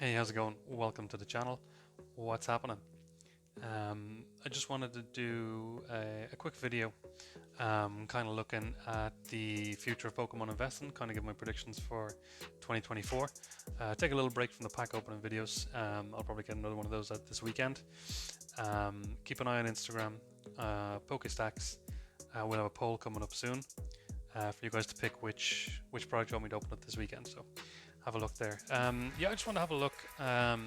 Hey, how's it going? Welcome to the channel. What's happening? I just wanted to do a quick video, kind of looking at the future of Pokemon investing, kind of give my predictions for 2024. Take a little break from the pack opening videos. I'll probably get another one of those out this weekend. Keep an eye on Instagram, Pokestacks. We'll have a poll coming up soon for you guys to pick which product you want me to open up this weekend. So have a look there. Yeah, I just want to have a look at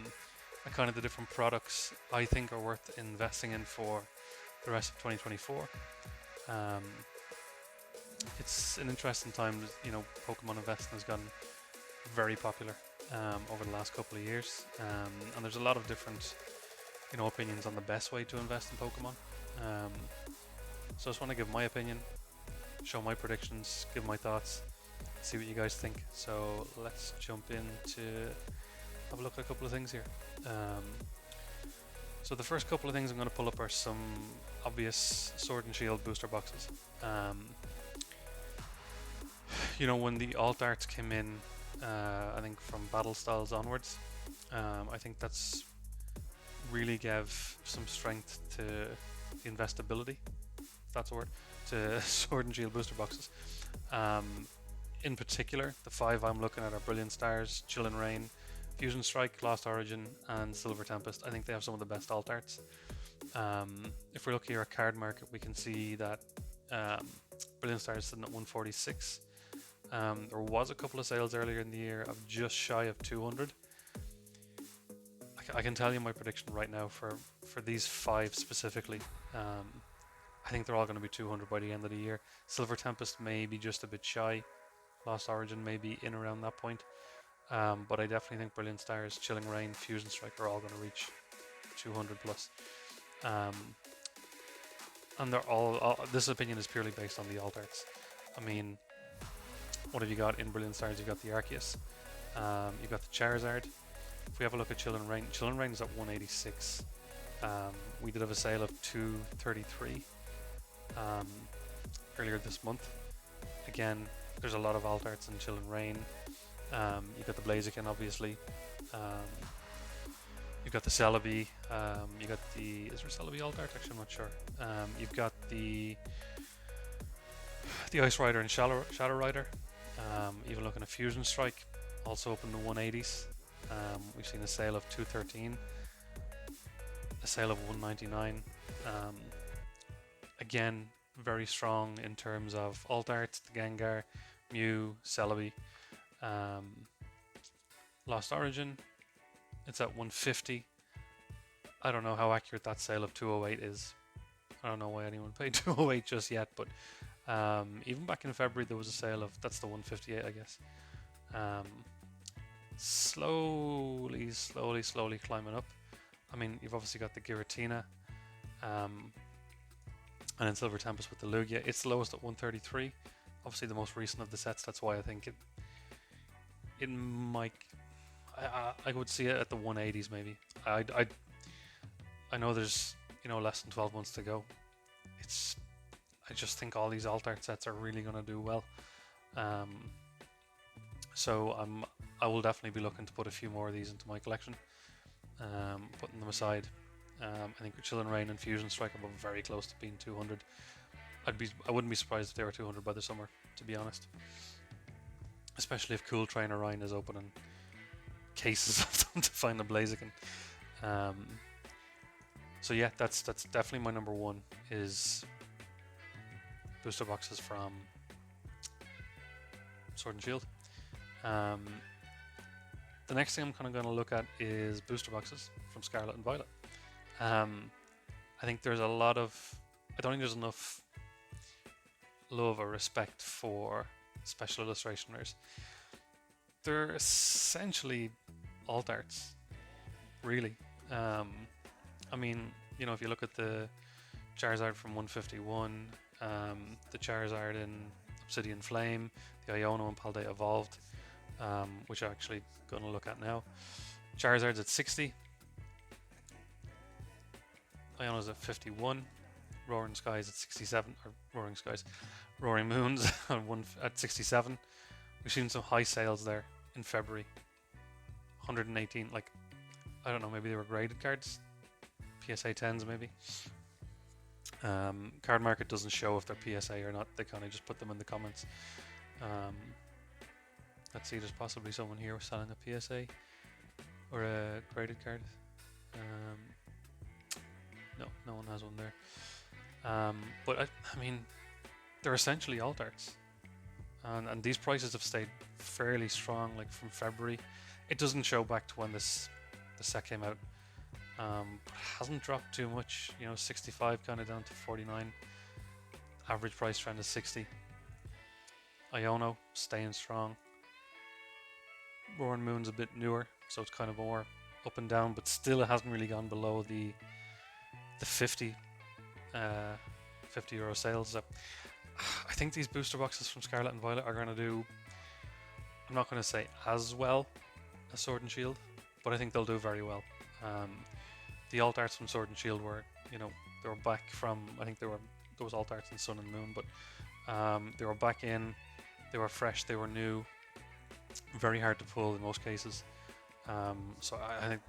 kind of the different products I think are worth investing in for the rest of 2024. It's an interesting time. Pokemon investing has gotten very popular over the last couple of years, and there's a lot of different opinions on the best way to invest in Pokemon. So I just want to give my opinion, show my predictions, give my thoughts, see what you guys think. So let's jump in to have a look at a couple of things here. So the first couple of things I'm going to pull up are some obvious Sword and Shield booster boxes. When the alt arts came in, I think from Battle Styles onwards, I think that's really gave some strength to the investability, if that's a word, to Sword and Shield booster boxes. In particular, the 5 I'm looking at are Brilliant Stars, Chillin' Rain, Fusion Strike, Lost Origin, and Silver Tempest. I think they have some of the best alt arts. If we look here at Card Market, we can see that Brilliant Stars is sitting at 146. There was a couple of sales earlier in the year of just shy of 200. I can tell you my prediction right now for these 5 specifically. I think they're all going to be 200 by the end of the year. Silver Tempest may be just a bit shy. Lost Origin may be in around that point. But I definitely think Brilliant Stars, Chilling Rain, Fusion Strike are all going to reach 200 plus. And they're all, this opinion is purely based on the alt arts. I mean, what have you got in Brilliant Stars? You've got the Arceus, you've got the Charizard. If we have a look at Chillin' Rain is at 186. We did have a sale of 233 earlier this month. Again, there's a lot of alt arts in Chillin' Rain. You've got the Blaziken, obviously. You've got the Celebi. You got the, is there Celebi alt art? Actually, I'm not sure. You've got the Ice Rider and Shadow Rider. Even looking at Fusion Strike, also up in the 180s. We've seen a sale of 213, a sale of 199. Again, very strong in terms of alt arts. The Gengar, Mew, Celebi. Lost Origin, it's at 150. I don't know how accurate that sale of 208 is. I don't know why anyone paid 208 just yet, but even back in February there was a sale of, that's the 158 I guess. Slowly climbing up. I mean, you've obviously got the Giratina, and then Silver Tempest with the Lugia. It's the lowest at 133. Obviously the most recent of the sets, that's why I think it might, I would see it at the 180s maybe. I know there's less than 12 months to go. I just think all these alt art sets are really going to do well. So I will definitely be looking to put a few more of these into my collection, putting them aside. I think Chillin' Rain and Fusion Strike are very close to being 200. I wouldn't be surprised if they were 200 by the summer, to be honest. Especially if Cool Trainer Ryan is opening cases of them to find a Blaziken. So yeah, that's definitely my number one, is booster boxes from Sword and Shield. The next thing I'm kind of going to look at is booster boxes from Scarlet and Violet. I think there's a lot of, I don't think there's enough love or respect for special illustration rares. They're essentially alt arts, really. I mean, if you look at the Charizard from 151, the Charizard in Obsidian Flame, the Iono and Paldea Evolved, which I'm actually going to look at now. Charizard's at 60, Iono's at 51, Roaring Skies at 67, or Roaring Moons at 67. We've seen some high sales there in February. 118. Like, I don't know, maybe they were graded cards, PSA 10s maybe. Card Market doesn't show if they're PSA or not. They kind of just put them in the comments. Let's see, there's possibly someone here selling a PSA or a graded card. No, no one has one there. But I mean, they're essentially alt arts, and these prices have stayed fairly strong. Like from February, it doesn't show back to when the set came out. But it hasn't dropped too much. 65 kind of down to 49. Average price trend is 60. Iono staying strong. Roaring Moon's a bit newer, so it's kind of more up and down, but still it hasn't really gone below the 50 €50 sales. So I think these booster boxes from Scarlet and Violet are going to do, I'm not going to say as well as Sword and Shield, but I think they'll do very well. The alt arts from Sword and Shield were, they were back from, I think there was alt arts in Sun and Moon, but they were back in, they were fresh, they were new, very hard to pull in most cases. So I think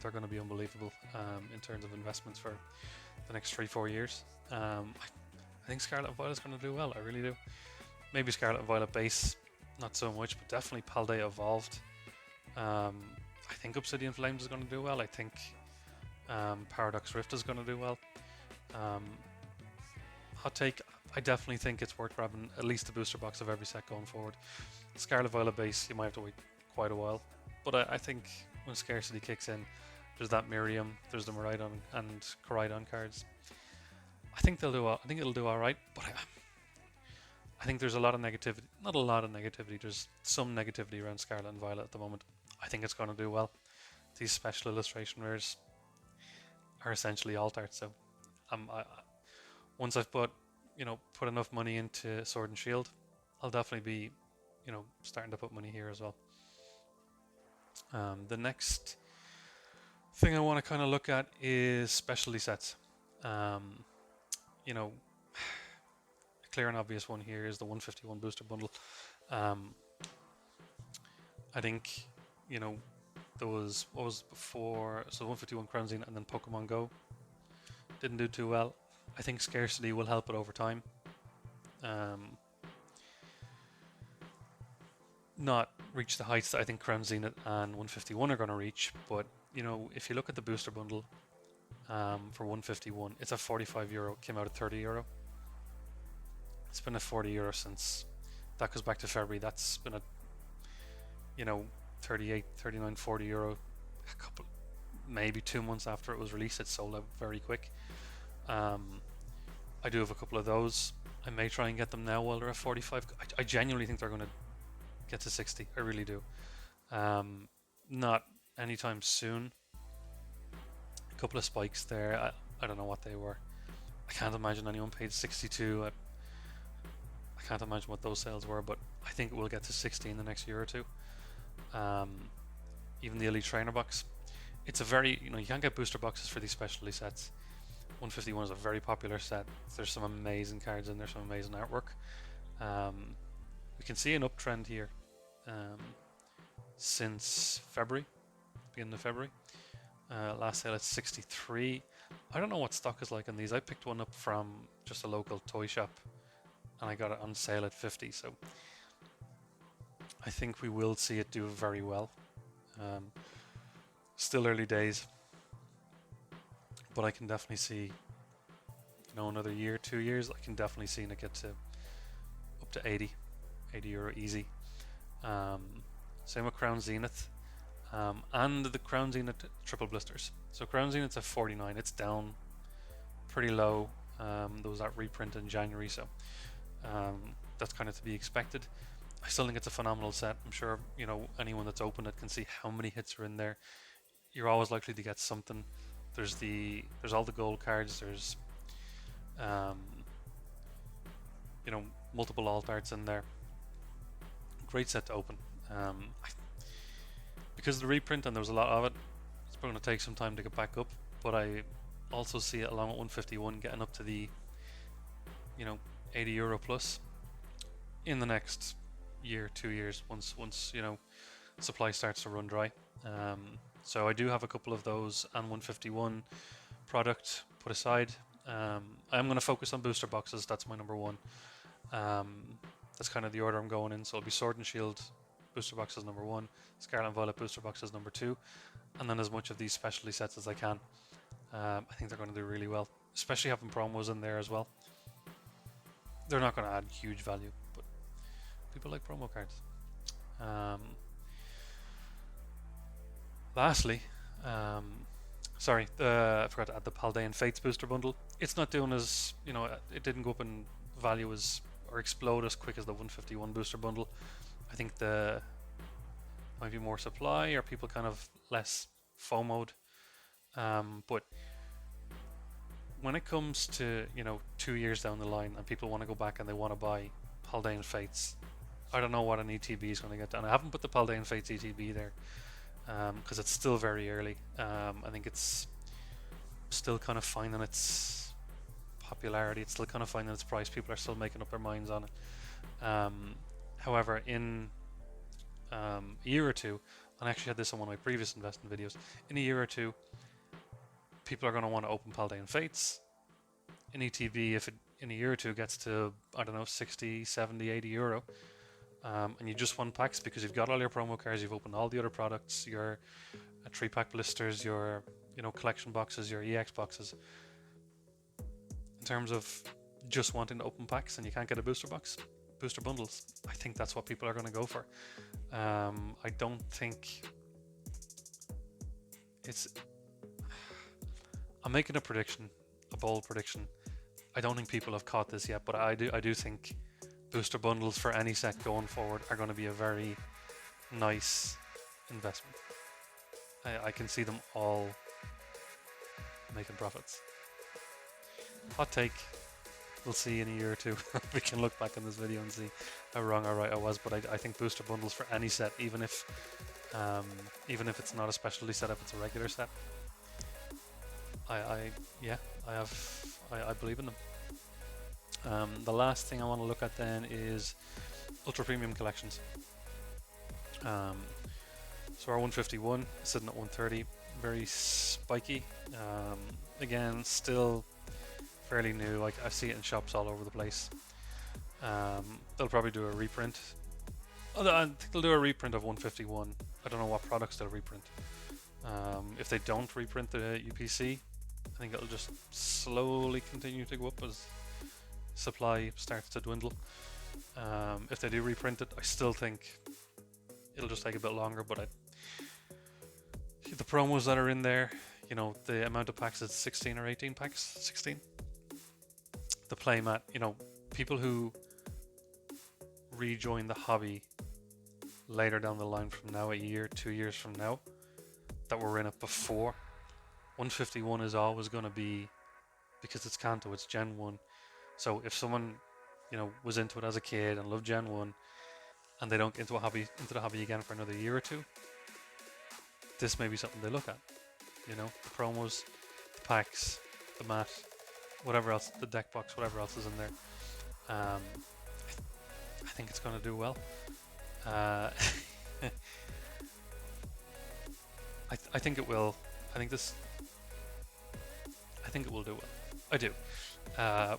they're going to be unbelievable in terms of investments for the next 3-4 years. I think Scarlet and Violet's going to do well. I really do. Maybe Scarlet and Violet base, not so much, but definitely Paldea Evolved. I think Obsidian Flames is going to do well. I think Paradox Rift is going to do well. Hot take, I definitely think it's worth grabbing at least a booster box of every set going forward. Scarlet Violet base, you might have to wait quite a while, but I think when scarcity kicks in, there's that Miriam, there's the Miraidon and Koraidon cards. I think they'll do. I think it'll do all right, but I think there's a lot of negativity. Not a lot of negativity. There's some negativity around Scarlet and Violet at the moment. I think it's going to do well. These special illustration rares are essentially alt art. So, once I've put enough money into Sword and Shield, I'll definitely be, starting to put money here as well. The next thing I want to kind of look at is specialty sets. A clear and obvious one here is the 151 booster bundle. I think, there was, what was before, so 151 Crown Zenith and then Pokemon Go. Didn't do too well. I think scarcity will help it over time. Not reach the heights that I think Crown Zenith and 151 are going to reach, but if you look at the booster bundle for 151, it's at €45, came out at €30. It's been at €40 since, that goes back to February. That's been at 38, 39, €40 a couple, maybe 2 months after it was released. It sold out very quick. I do have a couple of those. I may try and get them now while they're at 45. I genuinely think they're going to get to 60. I really do. Not anytime soon. A couple of spikes there. I don't know what they were. I can't imagine anyone paid 62. I can't imagine what those sales were, but I think it will get to 60 in the next year or two. Even the Elite Trainer box. It's a very, you can't get booster boxes for these specialty sets. 151 is a very popular set. There's some amazing cards in there, some amazing artwork. We can see an uptrend here since February, beginning of February. Last sale at 63. I don't know what stock is like on these. I picked one up from just a local toy shop and I got it on sale at 50. So I think we will see it do very well. Still early days, but I can definitely see, another year, 2 years, I can definitely see it get to up to €80 easy. Same with Crown Zenith and the Crown Zenith triple blisters. So Crown Zenith's at 49. It's down pretty low. There was that reprint in January, so that's kind of to be expected. I still think it's a phenomenal set. I'm sure anyone that's opened it can see how many hits are in there. You're always likely to get something. There's all the gold cards. There's multiple alt arts in there. Great set to open. Because of the reprint and there was a lot of it, it's probably going to take some time to get back up. But I also see it along with 151 getting up to the €80 plus in the next year, 2 years, once supply starts to run dry. So I do have a couple of those and 151 product put aside. I'm going to focus on booster boxes. That's my number one. That's kind of the order I'm going in. So it'll be Sword and Shield booster boxes number one, Scarlet and Violet booster boxes number two, and then as much of these specialty sets as I can. I think they're going to do really well, especially having promos in there as well. They're not going to add huge value, but people like promo cards. Lastly, sorry, I forgot to add the Paldean Fates booster bundle. It's not doing as, it didn't go up in value as or explode as quick as the 151 booster bundle. I think the might be more supply or people kind of less FOMO'd. But when it comes to 2 years down the line and people want to go back and they want to buy Paldean Fates, I don't know what an ETB is going to get done. I haven't put the Paldean Fates ETB there because it's still very early. I think it's still kind of finding its popularity. It's still kind of finding its price. People are still making up their minds on it. However, in a year or two, and I actually had this on one of my previous investing videos, in a year or two, people are going to want to open Paldean Fates. In ETB, if it in a year or two gets to, I don't know, 60, 70, 80 euro, and you just want packs because you've got all your promo cards, you've opened all the other products, your 3-pack blisters, your collection boxes, your EX boxes. In terms of just wanting to open packs and you can't get a booster bundles, I think that's what people are going to go for. I don't think it's... I'm making a prediction, a bold prediction. I don't think people have caught this yet, but I do think booster bundles for any set going forward are going to be a very nice investment. I can see them all making profits. Hot take. We'll see in a year or two. We can look back on this video and see how wrong or right I was. But I think booster bundles for any set, even if it's not a specialty set, if it's a regular set, I believe in them. The last thing I want to look at then is ultra premium collections. So our 151 is sitting at 130, very spiky. Again, still fairly new. Like I see it in shops all over the place. They'll probably do a reprint. I think they'll do a reprint of 151. I don't know what products they'll reprint. If they don't reprint the UPC, I think it'll just slowly continue to go up as supply starts to dwindle. If they do reprint it, I still think it'll just take a bit longer, but the promos that are in there, the amount of packs is 16 or 18 packs, 16. The playmat, people who rejoin the hobby later down the line from now, a year, 2 years from now, that were in it before, 151 is always going to be, because it's Kanto, it's Gen 1. So if someone, was into it as a kid and loved Gen 1 and they don't get into the hobby again for another year or two, this may be something they look at. The promos, the packs, the mat, whatever else, the deck box, whatever else is in there. I think it's going to do well. I think it will. I think it will do well. I do.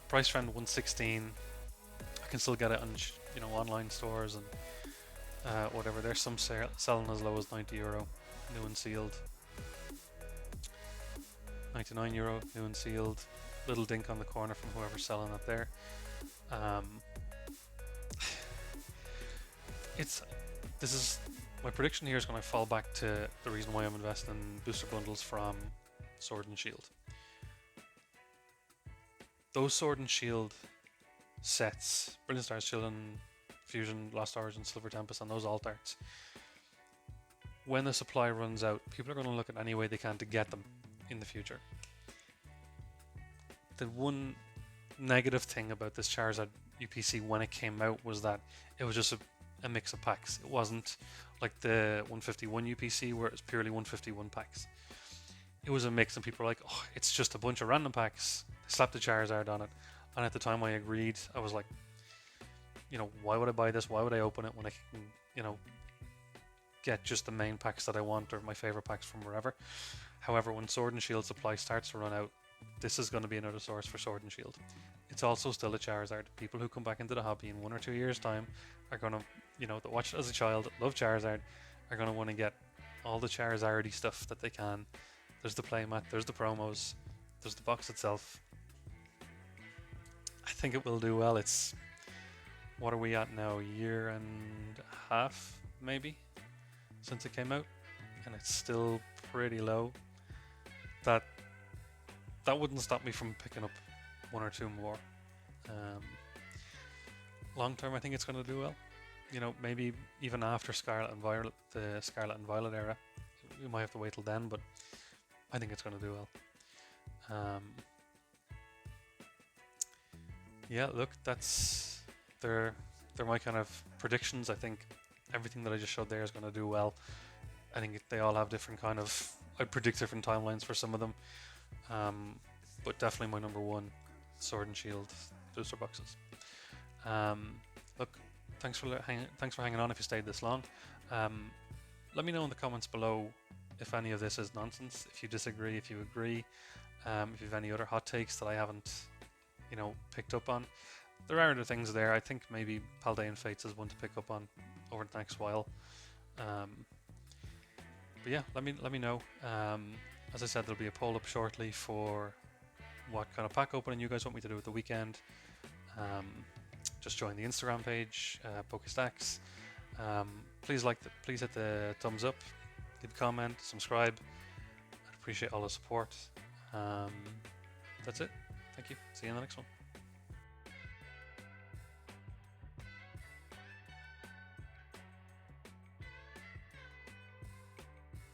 Price trend 116. I can still get it on online stores and whatever. There's some selling as low as 90 euro, new and sealed. 99 euro, new and sealed. Little dink on the corner from whoever's selling it there. My prediction here is going to fall back to the reason why I'm investing in booster bundles from Sword and Shield. Those Sword and Shield sets, Brilliant Stars, Children, Fusion, Lost Origin, Silver Tempest, and those alt arts, when the supply runs out, people are going to look at any way they can to get them in the future. The one negative thing about this Charizard UPC when it came out was that it was just a mix of packs. It wasn't like the 151 UPC where it was purely 151 packs. It was a mix and people were like, oh, it's just a bunch of random packs. They slapped the Charizard on it. And at the time I agreed. I was like, why would I buy this? Why would I open it when I can, get just the main packs that I want or my favorite packs from wherever. However, when Sword and Shield supply starts to run out, this is going to be another source for Sword and Shield. It's also still a Charizard. People who come back into the hobby in 1 or 2 years' time are going to, that watched it as a child, love Charizard, are going to want to get all the Charizardy stuff that they can. There's the playmat, there's the promos, there's the box itself. I think it will do well. It's, what are we at now? A year and a half, maybe, since it came out, and it's still pretty low. That wouldn't stop me from picking up 1 or 2 more. Long term, I think it's going to do well. Maybe even after Scarlet and Violet, the Scarlet and Violet era, we might have to wait till then, but I think it's going to do well. Yeah, look, they're my kind of predictions. I think everything that I just showed there is going to do well. I think they all have different kind of, I predict different timelines for some of them, but definitely my number one, Sword and Shield booster boxes. Look, thanks for hanging on if you stayed this long. Let me know in the comments below if any of this is nonsense, if you disagree, if you agree, if you have any other hot takes that I haven't picked up on. There are other things there. I think maybe Paldean Fates is one to pick up on over the next while. But yeah, let me know. As I said, there'll be a poll up shortly for what kind of pack opening you guys want me to do at the weekend. Just join the Instagram page, PokeStacks. Please hit the thumbs up, leave a comment, subscribe. I'd appreciate all the support. That's it. Thank you. See you in the next one.